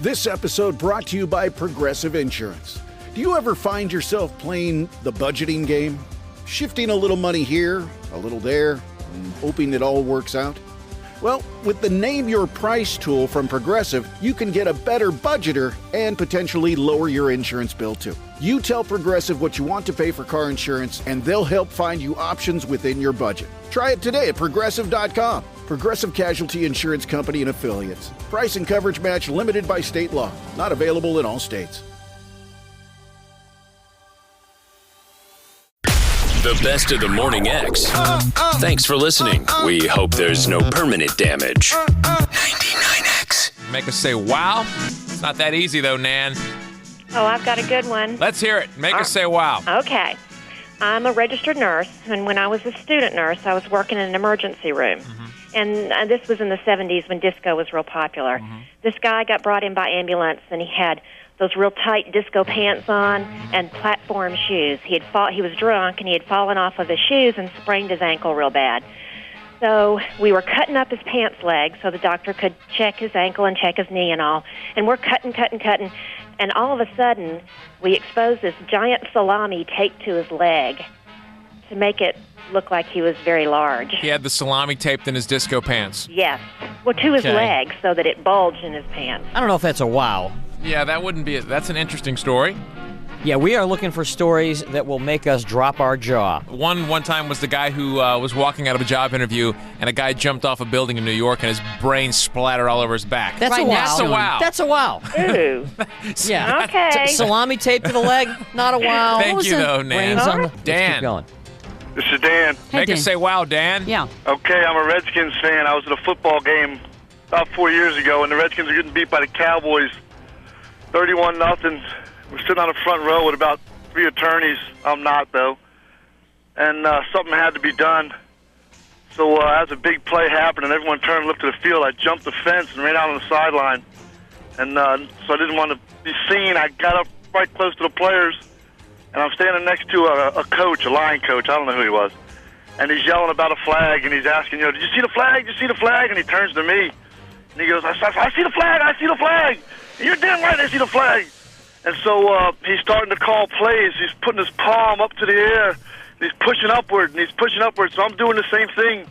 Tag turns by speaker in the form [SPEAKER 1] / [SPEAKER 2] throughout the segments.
[SPEAKER 1] This episode brought to you by Progressive Insurance. Do you ever find yourself playing the budgeting game? Shifting a little money here, a little there, and hoping it all works out? Well, with the Name Your Price tool from Progressive, you can get a better budgeter and potentially lower your insurance bill too. You tell Progressive what you want to pay for car insurance, and they'll help find you options within your budget. Try it today at Progressive.com. Progressive Casualty Insurance Company and Affiliates. Price and coverage match limited by state law. Not available in all states.
[SPEAKER 2] The best of the Morning X. Thanks for listening. We hope there's no permanent damage. 99X.
[SPEAKER 3] Make us say, wow. It's not that easy, though, Nan.
[SPEAKER 4] Oh, I've got a good one.
[SPEAKER 3] Let's hear it. Make us say, wow.
[SPEAKER 4] Okay. I'm a registered nurse, and when I was a student nurse, I was working in an emergency room. Mm-hmm. And this was in the 70s when disco was real popular. Mm-hmm. This guy got brought in by ambulance, and he had those real tight disco pants on and platform shoes. He was drunk, and he had fallen off of his shoes and sprained his ankle real bad. So we were cutting up his pants leg so the doctor could check his ankle and check his knee and all. And we're cutting. And all of a sudden, we exposed this giant salami taped to his leg to make it look like he was very large.
[SPEAKER 3] He had the salami taped in his disco pants.
[SPEAKER 4] Yes. Well, to his leg so that it bulged in his pants.
[SPEAKER 5] I don't know if that's a wow.
[SPEAKER 3] Yeah, that wouldn't be it. That's an interesting story.
[SPEAKER 5] Yeah, we are looking for stories that will make us drop our jaw.
[SPEAKER 3] One time was the guy who was walking out of a job interview, and a guy jumped off a building in New York, and his brain splattered all over his back.
[SPEAKER 5] That's a wow.
[SPEAKER 3] That's a wow.
[SPEAKER 5] That's a wow.
[SPEAKER 4] Ooh.
[SPEAKER 5] Yeah.
[SPEAKER 4] Okay.
[SPEAKER 5] Salami taped to the leg, not a wow.
[SPEAKER 3] Thank you, though, Nan.
[SPEAKER 5] Dan.
[SPEAKER 3] Let's keep going.
[SPEAKER 6] This is Dan.
[SPEAKER 3] Make
[SPEAKER 7] Dan.
[SPEAKER 3] us say, wow, Dan.
[SPEAKER 7] Yeah.
[SPEAKER 6] Okay, I'm a Redskins fan. I was at a football game about 4 years ago, and the Redskins were getting beat by the Cowboys 31-0. We're sitting on the front row with about 3 attorneys. I'm not, though. And something had to be done. So as a big play happened and everyone turned and looked at the field, I jumped the fence and ran out on the sideline. And so I didn't want to be seen. I got up right close to the players, and I'm standing next to a coach, a line coach. I don't know who he was. And he's yelling about a flag, and he's asking, did you see the flag? Did you see the flag? And he turns to me, and he goes, I see the flag. I see the flag. You're damn right I see the flag. And so he's starting to call plays. He's putting his palm up to the air. He's pushing upward, and he's pushing upward. So I'm doing the same thing.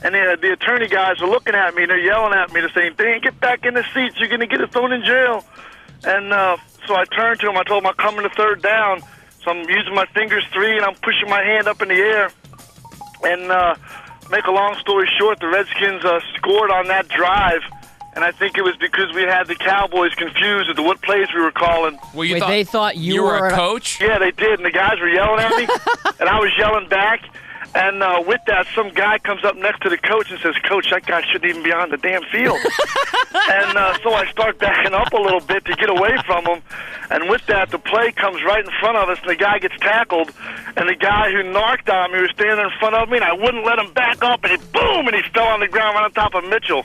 [SPEAKER 6] And the attorney guys are looking at me, and they're yelling at me. They're saying, Dan, get back in the seats. You're going to get thrown in jail. And so I turned to him. I told him I'm coming to third down. So I'm using my fingers 3, and I'm pushing my hand up in the air. And make a long story short, the Redskins scored on that drive. And I think it was because we had the Cowboys confused as to what plays we were calling.
[SPEAKER 3] Well,
[SPEAKER 5] Wait, they thought you
[SPEAKER 3] were a coach?
[SPEAKER 6] Yeah, they did, and the guys were yelling at me, and I was yelling back. And with that, some guy comes up next to the coach and says, Coach, that guy shouldn't even be on the damn field. And so I start backing up a little bit to get away from him. And with that, the play comes right in front of us, and the guy gets tackled. And the guy who narked on me was standing in front of me, and I wouldn't let him back up, and he fell on the ground right on top of Mitchell.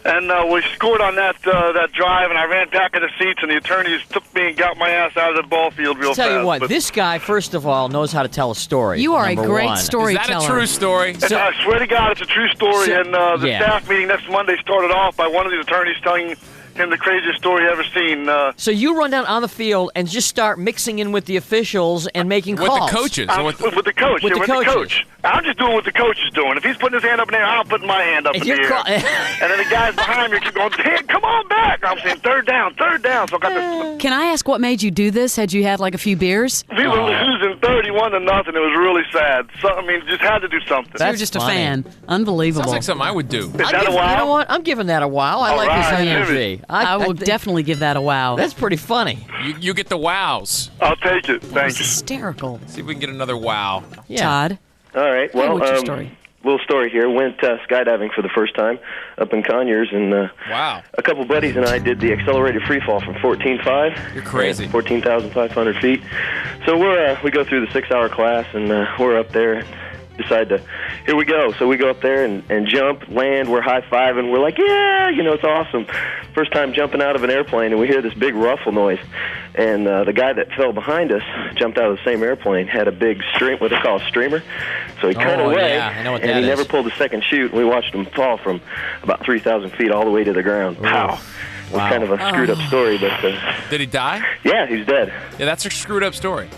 [SPEAKER 6] And we scored on that drive, and I ran back in the seats, and the attorneys took me and got my ass out of the ball field real fast.
[SPEAKER 5] Tell you what, this guy, first of all, knows how to tell a story.
[SPEAKER 7] You are a great
[SPEAKER 5] one.
[SPEAKER 7] storyteller.
[SPEAKER 3] Is that a true story?
[SPEAKER 5] So,
[SPEAKER 6] I swear to God, it's a true story. And the staff meeting next Monday started off by one of the attorneys telling him the craziest story he ever seen.
[SPEAKER 5] So you run down on the field and just start mixing in with the officials and making calls.
[SPEAKER 3] With the coaches?
[SPEAKER 6] With the coach.
[SPEAKER 5] With the coach.
[SPEAKER 6] I'm just doing what the coach is doing. If he's putting his hand up in the air, I'm putting my hand up in the air. And then the guys behind me keep going, Dan, come on back. I'm saying, third down. So I got this.
[SPEAKER 7] Can I ask what made you do this? Had you had like a few beers?
[SPEAKER 6] We were losing 31-0. It was really sad. So, I mean, just had to do something.
[SPEAKER 7] So you're just a fan. Unbelievable.
[SPEAKER 3] Sounds like something I would do.
[SPEAKER 6] Is that a wow?
[SPEAKER 5] You know what? I'm giving that a wow. I like his energy.
[SPEAKER 7] I will definitely give that a wow.
[SPEAKER 5] That's pretty funny.
[SPEAKER 3] You get the wows.
[SPEAKER 6] I'll take it. Thank you.
[SPEAKER 7] Hysterical.
[SPEAKER 3] See if we can get another wow.
[SPEAKER 5] Yeah.
[SPEAKER 7] Todd?
[SPEAKER 8] All right. Well,
[SPEAKER 7] what's your story?
[SPEAKER 8] Little story here. Went skydiving for the first time up in Conyers, and
[SPEAKER 3] Wow.
[SPEAKER 8] a couple buddies and I did the accelerated freefall from 14.5.
[SPEAKER 3] You're crazy.
[SPEAKER 8] 14,500 feet. So we go through the 6-hour class, and we're up there. decide to, here we go. So we go up there and jump, land, we're high-fiving. We're like, yeah, it's awesome. First time jumping out of an airplane, and we hear this big ruffle noise. And the guy that fell behind us jumped out of the same airplane, had a big stream, what they call a streamer. So he cut away,
[SPEAKER 3] yeah, I know what
[SPEAKER 8] and
[SPEAKER 3] that
[SPEAKER 8] he
[SPEAKER 3] is.
[SPEAKER 8] never pulled the second chute. We watched him fall from about 3,000 feet all the way to the ground. Pow. It was kind of a screwed-up story, but...
[SPEAKER 3] Did he die?
[SPEAKER 8] Yeah, he's dead.
[SPEAKER 3] Yeah, that's a screwed-up story.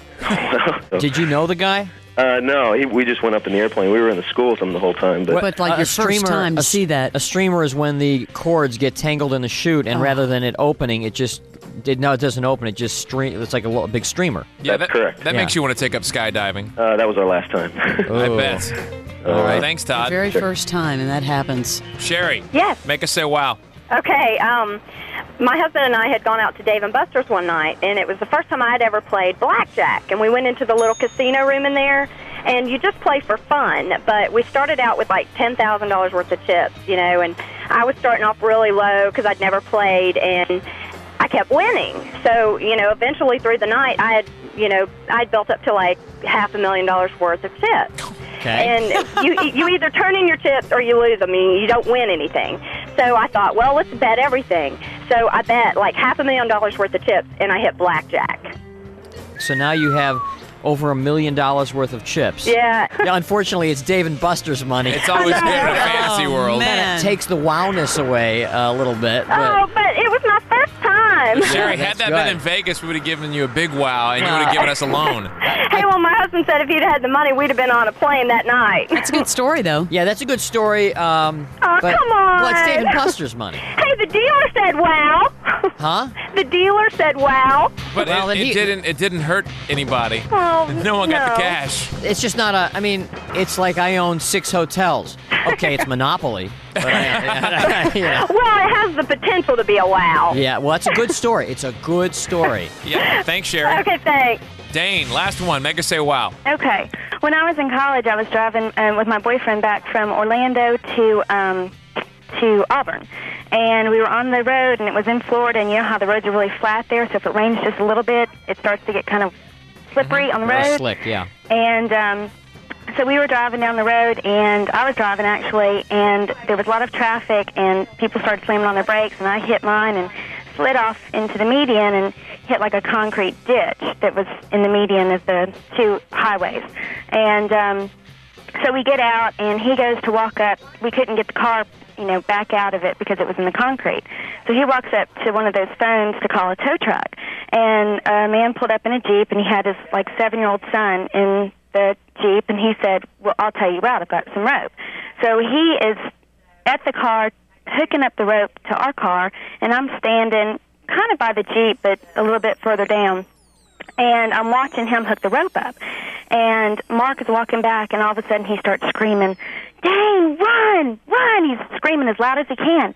[SPEAKER 5] Did you know the guy?
[SPEAKER 8] No, we just went up in the airplane. We were in the school with him the whole time.
[SPEAKER 7] But like your first time to see that.
[SPEAKER 5] A streamer is when the cords get tangled in the chute, and rather than it opening, it doesn't open. It just it's like a big streamer.
[SPEAKER 3] Yeah,
[SPEAKER 8] That's correct.
[SPEAKER 3] That makes you want to take up skydiving.
[SPEAKER 8] That was our last time.
[SPEAKER 3] I bet.
[SPEAKER 8] All right.
[SPEAKER 3] Thanks,
[SPEAKER 7] The
[SPEAKER 3] Todd.
[SPEAKER 7] very first time, and that happens.
[SPEAKER 3] Sherry.
[SPEAKER 9] Yes.
[SPEAKER 3] Make us say wow.
[SPEAKER 9] Okay, my husband and I had gone out to Dave & Buster's one night, and it was the first time I had ever played blackjack. And we went into the little casino room in there, and you just play for fun. But we started out with like $10,000 worth of chips, and I was starting off really low because I'd never played, and I kept winning. So, eventually through the night, I'd built up to like $500,000 worth of chips.
[SPEAKER 5] Okay.
[SPEAKER 9] And you either turn in your chips or you lose them. You don't win anything. So I thought, well, let's bet everything. So I bet like $500,000 worth of chips, and I hit blackjack.
[SPEAKER 5] So now you have over $1 million worth of chips.
[SPEAKER 9] Yeah.
[SPEAKER 5] Yeah, unfortunately, it's Dave & Buster's money.
[SPEAKER 3] It's always good in a fantasy world.
[SPEAKER 7] man.
[SPEAKER 5] It takes the wowness away a little bit. But
[SPEAKER 9] Oh, but it was my first time.
[SPEAKER 3] Sherry,
[SPEAKER 5] that's
[SPEAKER 3] had that
[SPEAKER 5] good.
[SPEAKER 3] been in Vegas, we would have given you a big wow, and you would have given us a loan.
[SPEAKER 9] Hey, well, my husband said if he'd had the money, we'd have been on a plane that night.
[SPEAKER 7] It's a good story, though.
[SPEAKER 5] yeah, that's a good story.
[SPEAKER 9] Oh,
[SPEAKER 5] But,
[SPEAKER 9] come on.
[SPEAKER 5] well, it's Dave & Buster's money.
[SPEAKER 9] Hey, the dealer said wow.
[SPEAKER 5] Huh?
[SPEAKER 9] The dealer said wow.
[SPEAKER 3] But
[SPEAKER 5] Well, then
[SPEAKER 3] it didn't hurt anybody.
[SPEAKER 9] Oh,
[SPEAKER 3] No one got the
[SPEAKER 9] no.
[SPEAKER 3] cash.
[SPEAKER 5] It's just not it's like I own 6 hotels. Okay, it's Monopoly. But yeah.
[SPEAKER 9] Well, it has the potential to be a wow.
[SPEAKER 5] Yeah, well, it's a good story. It's a good story.
[SPEAKER 3] Yeah, thanks, Sherry.
[SPEAKER 9] Okay, thanks.
[SPEAKER 3] Dane, last one. Make us say wow.
[SPEAKER 10] Okay. When I was in college, I was driving with my boyfriend back from Orlando to Auburn. And we were on the road, and it was in Florida, and you know how the roads are really flat there, so if it rains just a little bit, it starts to get kind of slippery on the road.
[SPEAKER 5] Slick, yeah.
[SPEAKER 10] And so we were driving down the road, and I was driving, actually, and there was a lot of traffic, and people started slamming on their brakes, and I hit mine and slid off into the median and hit like a concrete ditch that was in the median of the two highways. And so we get out, and he goes to walk up. We couldn't get the car, back out of it because it was in the concrete. So he walks up to one of those phones to call a tow truck. And a man pulled up in a Jeep, and he had his, 7-year-old son in the Jeep, and he said, well, I'll tell you what, I've got some rope. So he is at the car hooking up the rope to our car, and I'm standing kind of by the Jeep, but a little bit further down. And I'm watching him hook the rope up. And Mark is walking back, and all of a sudden he starts screaming, Dane, run, run! He's screaming as loud as he can.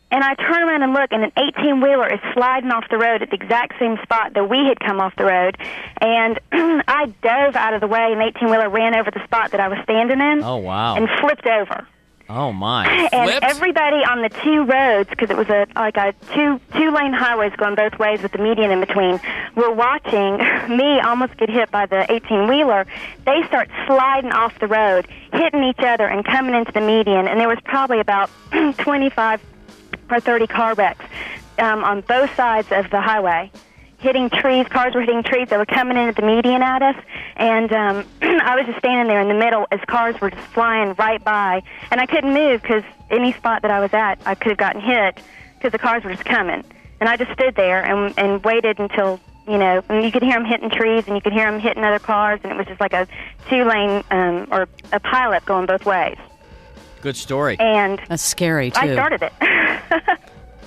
[SPEAKER 10] And I turn around and look, and an 18-wheeler is sliding off the road at the exact same spot that we had come off the road. And I dove out of the way, and the 18-wheeler ran over the spot that I was standing in.
[SPEAKER 5] Oh, wow.
[SPEAKER 10] And flipped over.
[SPEAKER 5] Oh, my.
[SPEAKER 10] And
[SPEAKER 3] Flipped?
[SPEAKER 10] everybody on the two roads, because it was a two-lane highways going both ways with the median in between, were watching me almost get hit by the 18-wheeler. They start sliding off the road, hitting each other, and coming into the median. And there was probably about 25 or 30 car wrecks on both sides of the highway. Hitting trees, cars were hitting trees. They were coming in at the median at us, and I was just standing there in the middle as cars were just flying right by, and I couldn't move because any spot that I was at, I could have gotten hit because the cars were just coming. And I just stood there and waited until, and you could hear them hitting trees, and you could hear them hitting other cars, and it was just like a two-lane or a pileup going both ways.
[SPEAKER 5] Good story.
[SPEAKER 10] And
[SPEAKER 7] That's scary, too.
[SPEAKER 10] I started it.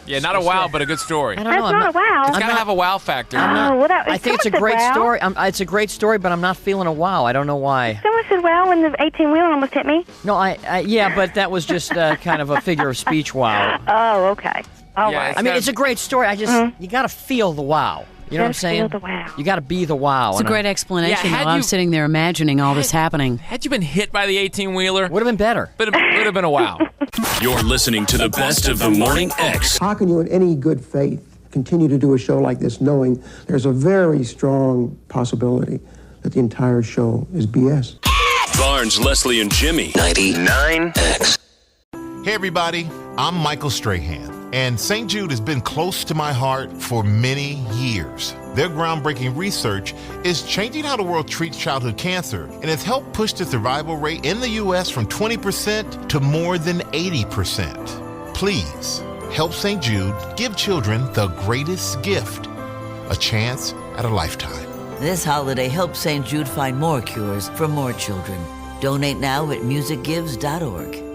[SPEAKER 3] Yeah, not a wow, but a good story.
[SPEAKER 5] I don't
[SPEAKER 10] That's
[SPEAKER 5] know.
[SPEAKER 10] not a wow.
[SPEAKER 3] It's got to have a wow factor.
[SPEAKER 5] I think it's a great
[SPEAKER 10] wow.
[SPEAKER 5] story. It's a great story, but I'm not feeling a wow. I don't know why.
[SPEAKER 10] Someone said wow when the 18-wheeler almost hit me.
[SPEAKER 5] No, yeah, but that was just kind of a figure of speech wow.
[SPEAKER 10] Oh, okay. All
[SPEAKER 3] Yeah,
[SPEAKER 10] right.
[SPEAKER 5] I mean, it's a great story. I just, you got to feel the wow. You know what I'm
[SPEAKER 10] Just
[SPEAKER 5] saying?
[SPEAKER 10] feel the wow.
[SPEAKER 5] You got to be the wow.
[SPEAKER 7] It's a great explanation,
[SPEAKER 3] Yeah, had
[SPEAKER 7] though. I'm
[SPEAKER 3] you-
[SPEAKER 7] sitting there imagining all this happening.
[SPEAKER 3] Had you been hit by the 18-wheeler,
[SPEAKER 5] Would have been better.
[SPEAKER 3] would have been a wow.
[SPEAKER 2] You're listening to the best of the Morning X.
[SPEAKER 11] How can you, in any good faith, continue to do a show like this knowing there's a very strong possibility that the entire show is BS?
[SPEAKER 2] Barnes, Leslie, and Jimmy. 99X.
[SPEAKER 12] Hey everybody, I'm Michael Strahan, and St. Jude has been close to my heart for many years. Their groundbreaking research is changing how the world treats childhood cancer and has helped push the survival rate in the U.S. from 20% to more than 80%. Please help St. Jude give children the greatest gift, a chance at a lifetime.
[SPEAKER 13] This holiday, help St. Jude find more cures for more children. Donate now at musicgives.org.